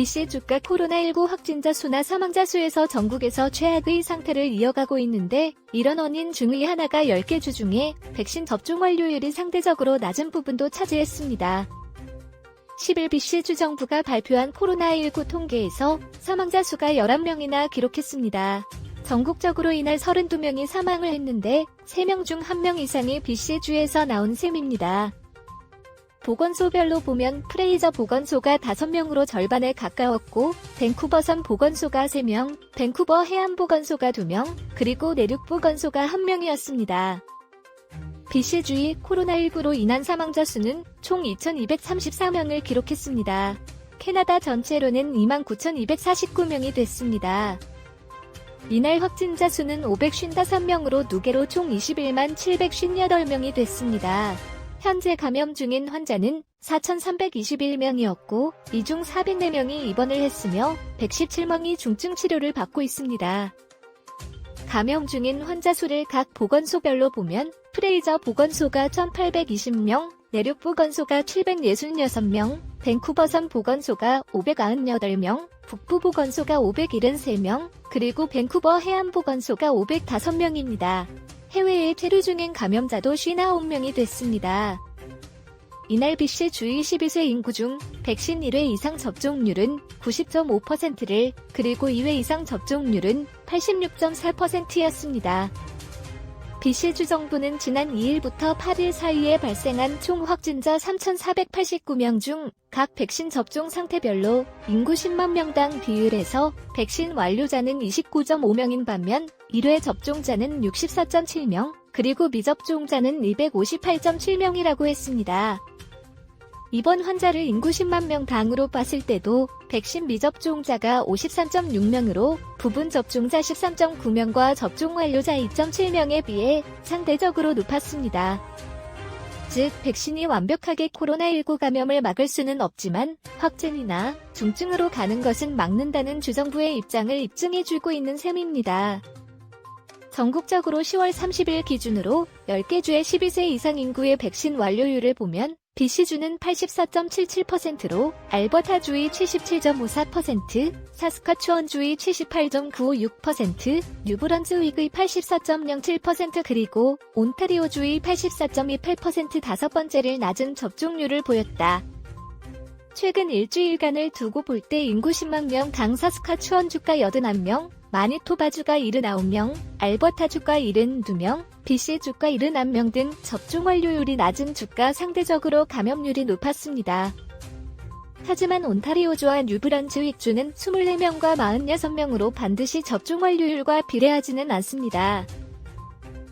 BC주가 코로나19 확진자 수나 사망자 수에서 전국에서 최악의 상태를 이어가고 있는데 이런 원인 중의 하나가 10개 주 중에 백신 접종 완료율이 상대적으로 낮은 부분도 차지했습니다. 10일 BC주 정부가 발표한 코로나19 통계에서 사망자 수가 11명이나 기록했습니다. 전국적으로 이날 32명이 사망을 했는데 3명 중 1명 이상이 BC주에서 나온 셈입니다. 보건소별로 보면 프레이저 보건소가 5명으로 절반에 가까웠고 밴쿠버섬 보건소가 3명, 밴쿠버 해안보건소가 2명, 그리고 내륙보건소가 1명이었습니다. BC주의 코로나19로 인한 사망자 수는 총 2,234명을 기록했습니다. 캐나다 전체로는 29,249명이 됐습니다. 이날 확진자 수는 555명으로 누계로 총 21만 758명이 됐습니다. 현재 감염 중인 환자는 4,321명이었고 이 중 404명이 입원을 했으며 117명이 중증 치료를 받고 있습니다. 감염 중인 환자 수를 각 보건소별로 보면 프레이저 보건소가 1,820명, 내륙보건소가 766명, 밴쿠버섬 보건소가 598명, 북부보건소가 573명, 그리고 밴쿠버 해안보건소가 505명입니다. 해외에 체류 중인 감염자도 59명이 됐습니다. 이날 BC주의 12세 인구 중 백신 1회 이상 접종률은 90.5%를, 그리고 2회 이상 접종률은 86.4%였습니다. BC주 정부는 지난 2일부터 8일 사이에 발생한 총 확진자 3,489명 중 각 백신 접종 상태별로 인구 10만 명당 비율에서 백신 완료자는 29.5명인 반면 1회 접종자는 64.7명, 그리고 미접종자는 258.7명이라고 했습니다. 이번 환자를 인구 10만 명 당으로 봤을 때도 백신 미접종자가 53.6명으로 부분 접종자 13.9명과 접종 완료자 2.7명에 비해 상대적으로 높았습니다. 즉, 백신이 완벽하게 코로나19 감염을 막을 수는 없지만 확진이나 중증으로 가는 것은 막는다는 주정부의 입장을 입증해주고 있는 셈입니다. 전국적으로 10월 30일 기준으로 10개 주의 12세 이상 인구의 백신 완료율을 보면 BC주는 84.77%로 알버타주의 77.54%, 사스카추원주의 78.956%, 뉴브런즈윅의 84.07% 그리고 온타리오주의 84.28% 다섯 번째를 낮은 접종률을 보였다. 최근 일주일간을 두고 볼 때 인구 10만 명 당 사스카추원주가 81명, 마니토바주가 79명, 알버타주가 72명, BC주가 71명 등 접종 완료율이 낮은 주가 상대적으로 감염률이 높았습니다. 하지만 온타리오주와 뉴브런즈윅주는 24명과 46명으로 반드시 접종 완료율과 비례하지는 않습니다.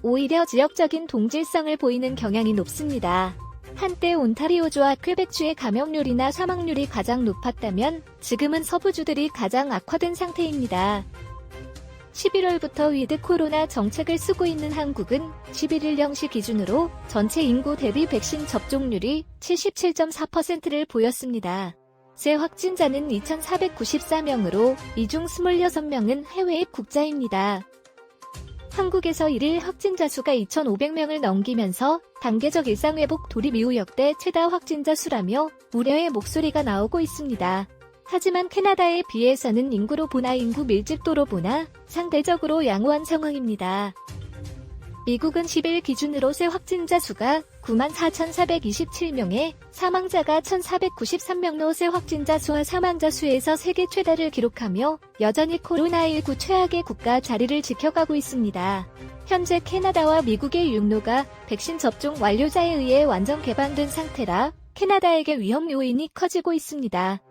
오히려 지역적인 동질성을 보이는 경향이 높습니다. 한때 온타리오주와 퀘벡주의 감염률이나 사망률이 가장 높았다면 지금은 서부주들이 가장 악화된 상태입니다. 11월부터 위드 코로나 정책을 쓰고 있는 한국은 11일 0시 기준으로 전체 인구 대비 백신 접종률이 77.4%를 보였습니다. 새 확진자는 2,494명으로 이 중 26명은 해외 입국자입니다. 한국에서 1일 확진자 수가 2,500명을 넘기면서 단계적 일상회복 돌입 이후 역대 최다 확진자 수라며 우려의 목소리가 나오고 있습니다. 하지만 캐나다에 비해서는 인구로 보나 인구 밀집도로 보나 상대적으로 양호한 상황입니다. 미국은 10일 기준으로 새 확진자 수가 94,427명에 사망자가 1,493명로 새 확진자 수와 사망자 수에서 세계 최다를 기록하며 여전히 코로나19 최악의 국가 자리를 지켜가고 있습니다. 현재 캐나다와 미국의 육로가 백신 접종 완료자에 의해 완전 개방된 상태라 캐나다에게 위험 요인이 커지고 있습니다.